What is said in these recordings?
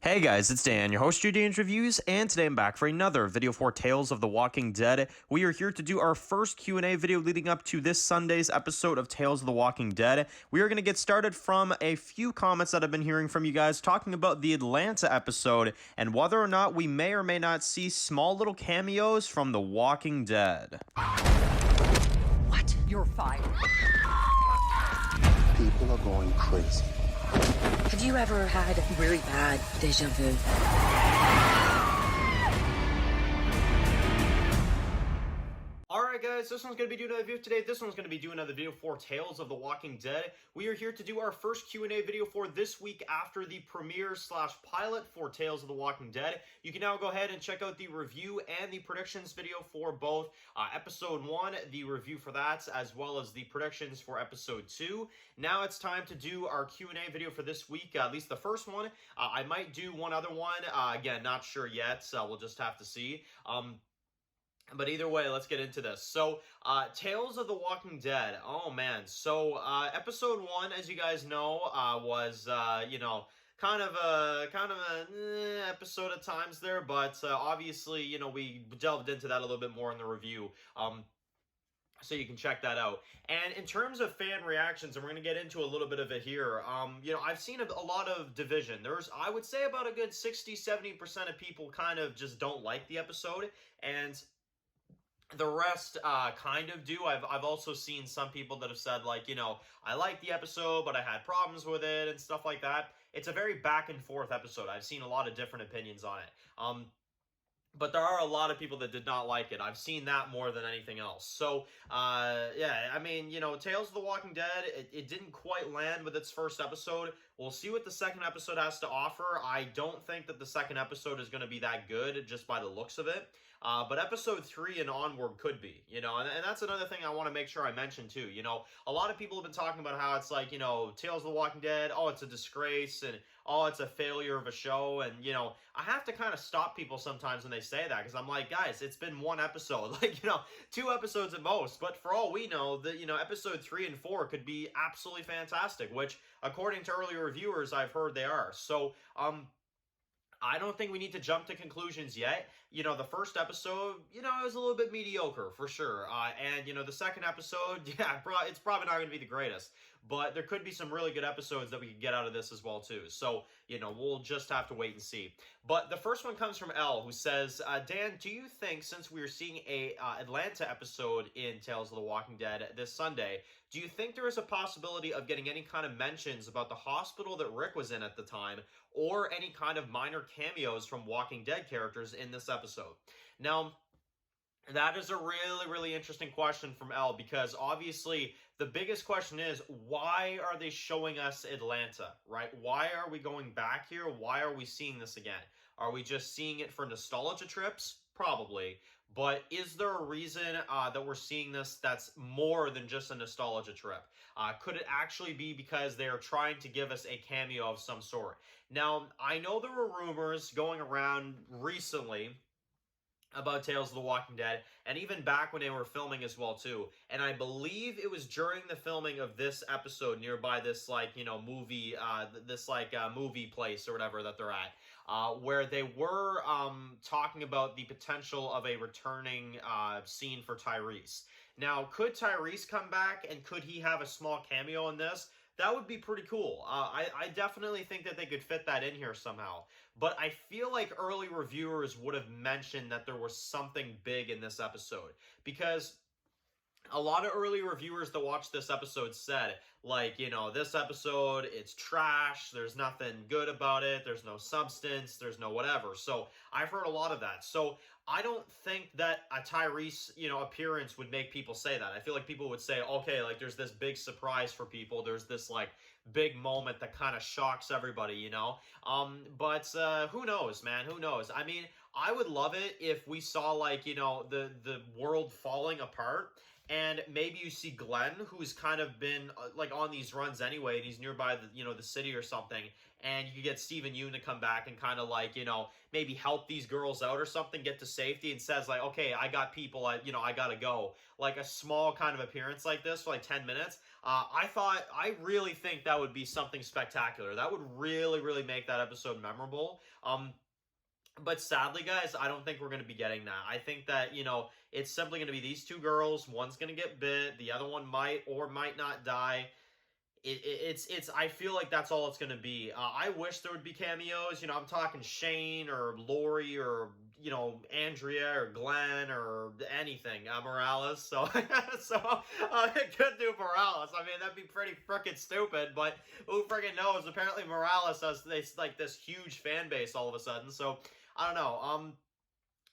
Hey guys, it's Dan, your host of Dan's Reviews, and today I'm back for another video for Tales of the Walking Dead. We are here to do our first Q&A video leading up to this Sunday's episode of Tales of the Walking Dead. We are going to get started from a few comments that I've been hearing from you guys talking about the Atlanta episode and whether or not we may or may not see small little cameos from the Walking Dead. What? You're fired. People are going crazy. Have you ever had really bad deja vu? Alright guys, this one's going to be doing another video today. This one's going to be doing another video for Tales of the Walking Dead. We are here to do our first Q&A video for this week after the premiere / pilot for Tales of the Walking Dead. You can now go ahead and check out the review and the predictions video for both episode 1, the review for that, as well as the predictions for episode 2. Now it's time to do our Q&A video for this week, at least the first one. I might do one other one, again, not sure yet, so we'll just have to see. But either way, let's get into this. So, Tales of the Walking Dead. Oh, man. So, episode 1, as you guys know, was, kind of a episode at times there. But, obviously, we delved into that a little bit more in the review. So you can check that out. And in terms of fan reactions, and we're going to get into a little bit of it here, I've seen a lot of division. There's, I would say, about a good 60-70% of people kind of just don't like the episode. And the rest kind of do. I've also seen some people that have said, like, I liked the episode, but I had problems with it and stuff like that. It's a very back and forth episode. I've seen a lot of different opinions on it. But there are a lot of people that did not like it. I've seen that more than anything else. So, yeah, I mean, Tales of the Walking Dead, it didn't quite land with its first episode. We'll see what the second episode has to offer. I don't think that the second episode is going to be that good just by the looks of it. But episode 3 and onward could be, and that's another thing I want to make sure I mention too. A lot of people have been talking about how it's like, Tales of the Walking Dead, oh, it's a disgrace, and oh, it's a failure of a show. And, I have to kind of stop people sometimes when they say that, because I'm like, guys, it's been one episode, like, 2 episodes at most. But for all we know, episode 3 and 4 could be absolutely fantastic, which according to earlier reviewers, I've heard they are. So, I don't think we need to jump to conclusions yet. The first episode, it was a little bit mediocre, for sure. And, the second episode, yeah, it's probably not going to be the greatest. But there could be some really good episodes that we could get out of this as well, too. So, we'll just have to wait and see. But the first one comes from Elle, who says, Dan, do you think, since we're seeing a Atlanta episode in Tales of the Walking Dead this Sunday, do you think there is a possibility of getting any kind of mentions about the hospital that Rick was in at the time, or any kind of minor cameos from Walking Dead characters in this episode? Now, that is a really, really interesting question from Elle, because obviously the biggest question is, why are they showing us Atlanta, right? Why are we going back here? Why are we seeing this again? Are we just seeing it for nostalgia trips? Probably. But is there a reason that we're seeing this that's more than just a nostalgia trip? Could it actually be because they are trying to give us a cameo of some sort? Now, I know there were rumors going around recently about Tales of the Walking Dead, and even back when they were filming as well too. And I believe it was during the filming of this episode nearby this movie, movie place or whatever that they're at, where they were talking about the potential of a returning scene for Tyrese. Now, could Tyrese come back, and could he have a small cameo in this? That would be pretty cool. I definitely think that they could fit that in here somehow. But I feel like early reviewers would have mentioned that there was something big in this episode, because a lot of early reviewers that watched this episode said, like, this episode, it's trash, there's nothing good about it, there's no substance, there's no whatever. So I've heard a lot of that. So I don't think that a Tyrese, appearance would make people say that. I feel like people would say, okay, like, there's this big surprise for people, there's this, like, big moment that kind of shocks everybody, But who knows, man, who knows? I mean, I would love it if we saw, like, the world falling apart, and maybe you see Glenn, who's kind of been like on these runs anyway, and he's nearby the city or something, and you get Steven Yeun to come back and kind of like maybe help these girls out or something, get to safety, and says like, okay, I got people, I gotta go. Like a small kind of appearance like this for like 10 minutes. I really think that would be something spectacular. That would really, really make that episode memorable. But sadly, guys, I don't think we're going to be getting that. I think that, it's simply going to be these two girls. One's going to get bit. The other one might or might not die. I feel like that's all it's going to be. I wish there would be cameos. I'm talking Shane or Lori or, Andrea or Glenn or anything. Morales. So, it could do Morales. I mean, that'd be pretty freaking stupid, but who freaking knows? Apparently Morales has this huge fan base all of a sudden. So, I don't know.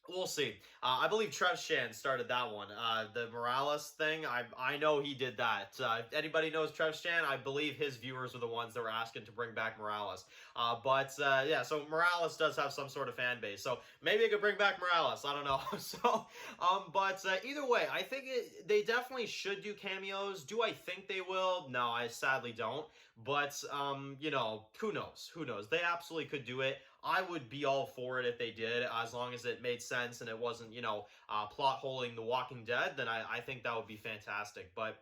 We'll see. I believe Trev Shan started that one. The Morales thing, I know he did that. If anybody knows Trev Shan, I believe his viewers are the ones that were asking to bring back Morales. Yeah, so Morales does have some sort of fan base. So maybe it could bring back Morales. I don't know. Either way, I think they definitely should do cameos. Do I think they will? No, I sadly don't. But, who knows? Who knows? They absolutely could do it. I would be all for it if they did, as long as it made sense and it wasn't, plot holing The Walking Dead, then I think that would be fantastic. But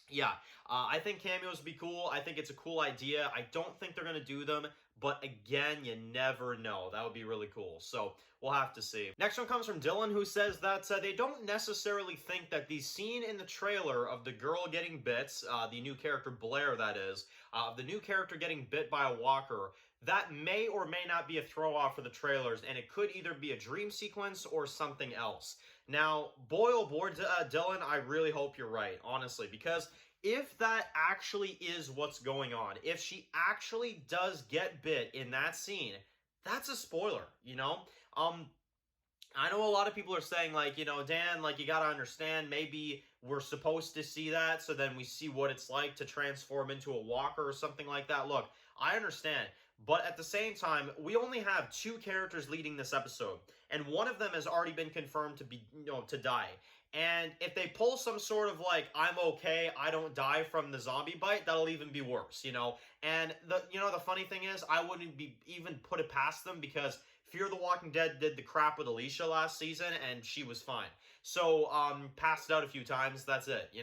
yeah, I think cameos would be cool. I think it's a cool idea. I don't think they're going to do them, but again, you never know. That would be really cool. So we'll have to see. Next one comes from Dylan, who says that they don't necessarily think that the scene in the trailer of the girl getting bit, the new character Blair, that is, the new character getting bit by a walker, that may or may not be a throw-off for the trailers, and it could either be a dream sequence or something else. Now, boy oh boy, Dylan, I really hope you're right, honestly, because if that actually is what's going on, if she actually does get bit in that scene, that's a spoiler, I know a lot of people are saying, like, Dan, like, you gotta understand, maybe we're supposed to see that, so then we see what it's like to transform into a walker or something like that. Look, I understand, but at the same time, we only have two characters leading this episode, and one of them has already been confirmed to be, to die. And if they pull some sort of like, I'm okay, I don't die from the zombie bite, that'll even be worse, And the funny thing is, I wouldn't be even put it past them because Fear the Walking Dead did the crap with Alicia last season and she was fine. So, passed out a few times, that's it,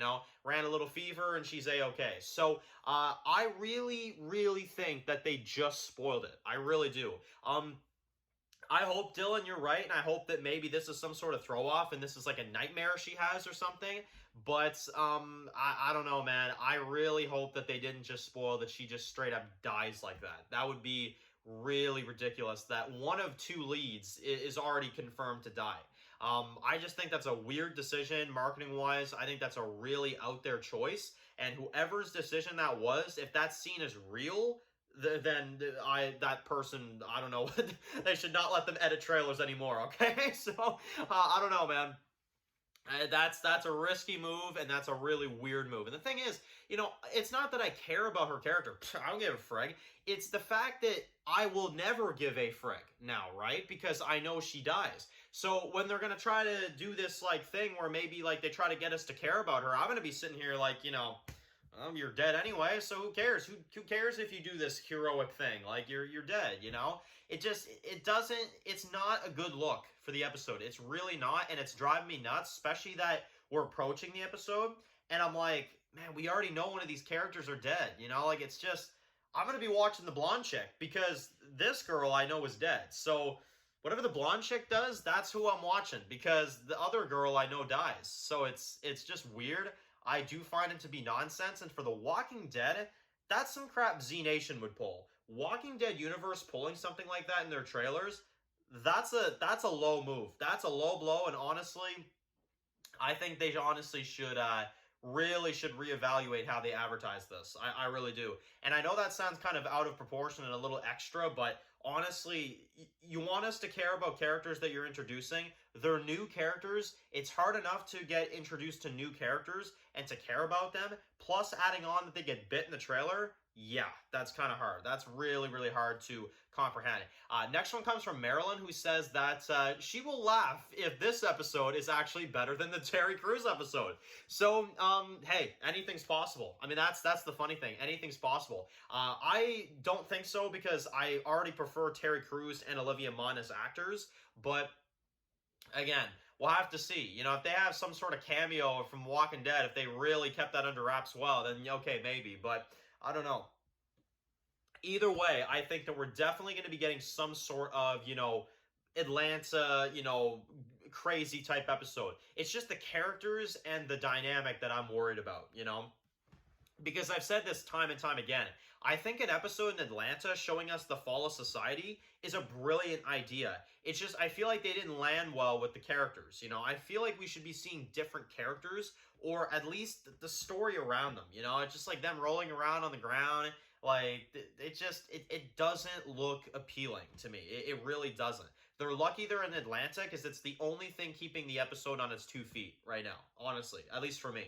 ran a little fever and she's a-okay. So, I really, really think that they just spoiled it. I really do. I hope, Dylan, you're right, and I hope that maybe this is some sort of throw-off, and this is like a nightmare she has or something, but, I don't know, man. I really hope that they didn't just spoil that she just straight up dies like that. That would be really ridiculous, that one of two leads is already confirmed to die. I just think that's a weird decision, marketing-wise. I think that's a really out-there choice, and whoever's decision that was, if that scene is real, then that person, I don't know, they should not let them edit trailers anymore, okay? So, I don't know, man. That's a risky move, and that's a really weird move. And the thing is, it's not that I care about her character. I don't give a frig. It's the fact that I will never give a frig now, right? Because I know she dies. So when they're going to try to do this, like, thing where maybe, like, they try to get us to care about her, I'm going to be sitting here like, you're dead anyway, so who cares? Who cares if you do this heroic thing? Like, you're dead, it's not a good look for the episode. It's really not, and it's driving me nuts, especially that we're approaching the episode, and I'm like, man, we already know one of these characters are dead, Like, it's just, I'm going to be watching the blonde chick, because this girl I know is dead, so whatever the blonde chick does, that's who I'm watching, because the other girl I know dies, so it's just weird. I do find it to be nonsense, and for The Walking Dead, that's some crap Z Nation would pull. Walking Dead universe pulling something like that in their trailers, that's a low move. That's a low blow, and honestly, I think they honestly should really should reevaluate how they advertise this. I really do. And I know that sounds kind of out of proportion and a little extra, but honestly, you want us to care about characters that you're introducing. They're new characters. It's hard enough to get introduced to new characters and to care about them. Plus, adding on that they get bit in the trailer. Yeah, that's kind of hard. That's really, really hard to comprehend. Next one comes from Marilyn, who says that she will laugh if this episode is actually better than the Terry Crews episode. So, hey, anything's possible. I mean, that's the funny thing. Anything's possible. I don't think so because I already prefer Terry Crews and Olivia Munn as actors, but again, we'll have to see. You know, if they have some sort of cameo from Walking Dead, if they really kept that under wraps well, then okay, maybe. But I don't know. Either way, I think that we're definitely going to be getting some sort of, Atlanta, crazy type episode. It's just the characters and the dynamic that I'm worried about. Because I've said this time and time again. I think an episode in Atlanta showing us the fall of society is a brilliant idea. It's just, I feel like they didn't land well with the characters. I feel like we should be seeing different characters, or at least the story around them. It's just like them rolling around on the ground. Like, it doesn't look appealing to me. It really doesn't. They're lucky they're in Atlanta because it's the only thing keeping the episode on its 2 feet right now, honestly, at least for me.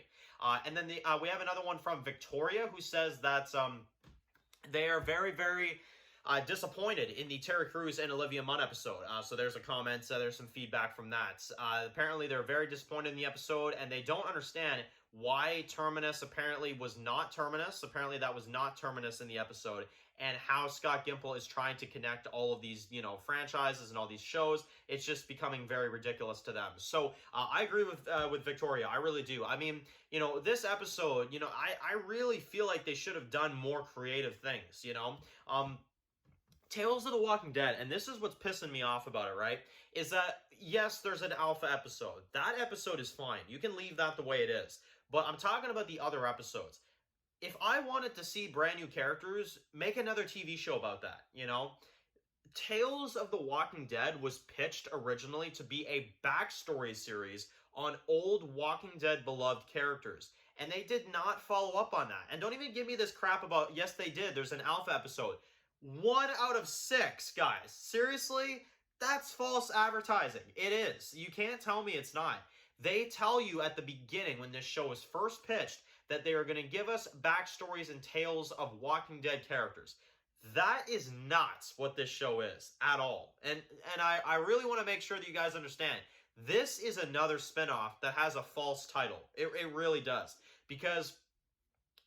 And then we have another one from Victoria who says that they are very, very disappointed in the Terry Crews and Olivia Munn episode. So there's a comment, there's some feedback from that. Apparently they're very disappointed in the episode, and they don't understand why Terminus apparently was not Terminus. Apparently that was not Terminus in the episode, and how Scott Gimple is trying to connect all of these, franchises and all these shows. It's just becoming very ridiculous to them. So I agree with Victoria. I really do. I mean, this episode, I really feel like they should have done more creative things, Tales of the Walking Dead, and this is what's pissing me off about it, right? Is that, yes, there's an alpha episode. That episode is fine. You can leave that the way it is. But I'm talking about the other episodes. If I wanted to see brand new characters, make another TV show about that, Tales of the Walking Dead was pitched originally to be a backstory series on old Walking Dead beloved characters. And they did not follow up on that. And don't even give me this crap about, yes, they did. There's an alpha episode. 1 out of 6, guys. Seriously? That's false advertising. It is. You can't tell me it's not. They tell you at the beginning when this show was first pitched that they are going to give us backstories and tales of Walking Dead characters. That is not what this show is at all. And I really want to make sure that you guys understand. This is another spinoff that has a false title. It really does. Because,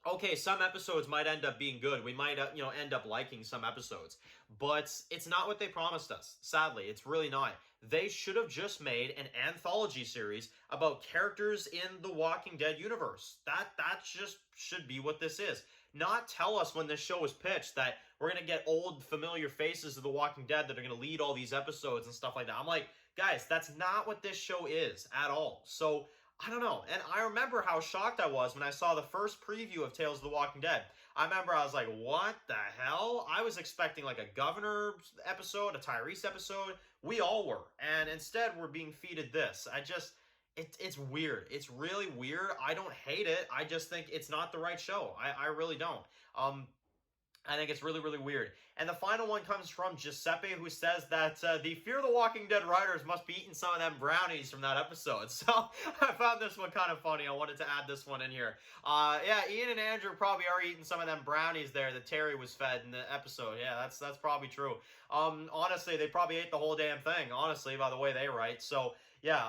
okay, some episodes might end up being good. We might, end up liking some episodes. But it's not what they promised us. Sadly, it's really not. They should have just made an anthology series about characters in the Walking Dead universe. That just should be what this is. Not tell us when this show was pitched that we're going to get old familiar faces of the Walking Dead that are going to lead all these episodes and stuff like that. I'm like, guys, that's not what this show is at all. So, I don't know. And I remember how shocked I was when I saw the first preview of Tales of the Walking Dead. I remember I was like, what the hell? I was expecting like a Governor episode, a Tyrese episode. We all were. And instead, we're being feeded this. It's weird. It's really weird. I don't hate it. I just think it's not the right show. I really don't. I think it's really, really weird. And the final one comes from Giuseppe, who says that the Fear the Walking Dead writers must be eating some of them brownies from that episode. So I found this one kind of funny. I wanted to add this one in here. Yeah, Ian and Andrew probably are eating some of them brownies there that Terry was fed in the episode. Yeah, that's probably true. Honestly, they probably ate the whole damn thing, honestly, by the way they write. So, yeah,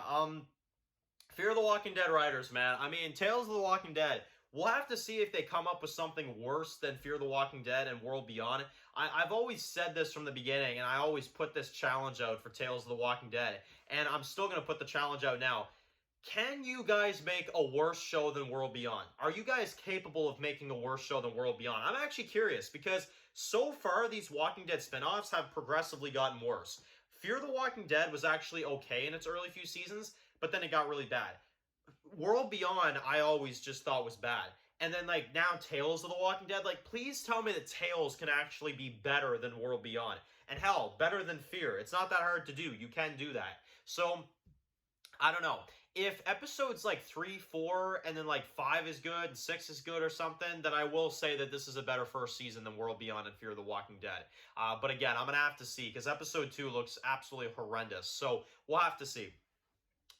Fear the Walking Dead writers, man. I mean, Tales of the Walking Dead. We'll have to see if they come up with something worse than Fear the Walking Dead and World Beyond. I've always said this from the beginning, and I always put this challenge out for Tales of the Walking Dead, and I'm still going to put the challenge out now. Can you guys make a worse show than World Beyond? Are you guys capable of making a worse show than World Beyond? I'm actually curious, because so far these Walking Dead spinoffs have progressively gotten worse. Fear the Walking Dead was actually okay in its early few seasons, but then it got really bad. World Beyond, I always just thought was bad. And then, like, now Tales of the Walking Dead, like, please tell me that Tales can actually be better than World Beyond. And hell, better than Fear. It's not that hard to do. You can do that. So, I don't know. If episodes like 3, 4, and then like 5 is good, and 6 is good or something, then I will say that this is a better first season than World Beyond and Fear the Walking Dead. But again, I'm going to have to see, because episode 2 looks absolutely horrendous. So we'll have to see.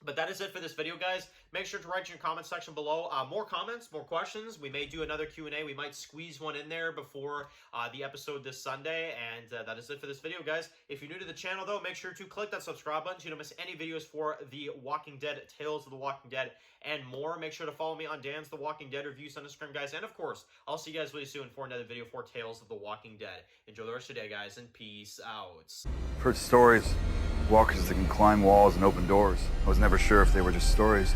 But that is it for this video, guys. Make sure to write in your comment section below. More comments, more questions. We may do another Q&A. We might squeeze one in there before the episode this Sunday. And that is it for this video, guys. If you're new to the channel, though, make sure to click that subscribe button so you don't miss any videos for The Walking Dead, Tales of the Walking Dead, and more. Make sure to follow me on Dan's The Walking Dead reviews on Instagram, guys. And, of course, I'll see you guys really soon for another video for Tales of the Walking Dead. Enjoy the rest of your day, guys, and peace out. I've heard stories. Walkers that can climb walls and open doors. I was never sure if they were just stories